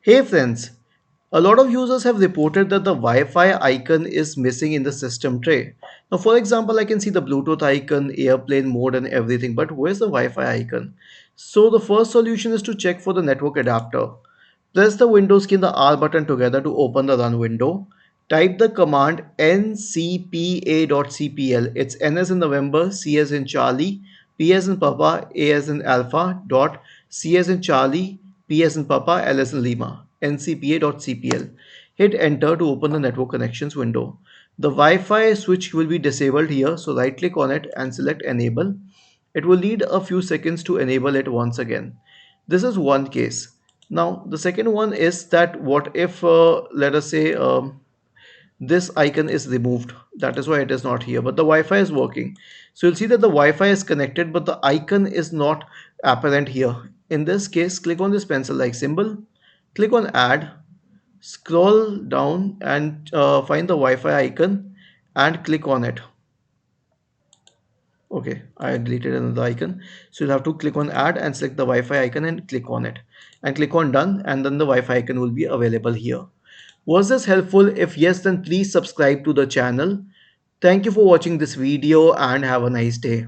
Hey friends, a lot of users have reported that the Wi-Fi icon is missing in the system tray. Now, for example, I can see the Bluetooth icon, airplane mode, and everything, but where's the Wi-Fi icon? So the first solution is to check for the network adapter. Press the Windows key and the R button together to open the run window. Type the command ncpa.cpl. It's N as in November, C as in Charlie, P as in Papa, A as in Alpha, dot C as in Charlie, P as in Papa, L as in Lima, ncpa.cpl. Hit enter to open the network connections window. The Wi-Fi switch will be disabled here, so right click on it and select enable. It will need a few seconds to enable it once again. This is one case. Now, the second one is that what if, let us say, this icon is removed. That is why it is not here, but the Wi-Fi is working. So you'll see that the Wi-Fi is connected, but the icon is not apparent here. In this case, click on this pencil-like symbol, click on add, scroll down and find the Wi-Fi icon and click on it. Okay, I deleted another icon. So you'll have to click on add and select the Wi-Fi icon and click on it. And click on done and then the Wi-Fi icon will be available here. Was this helpful? If yes, then please subscribe to the channel. Thank you for watching this video and have a nice day.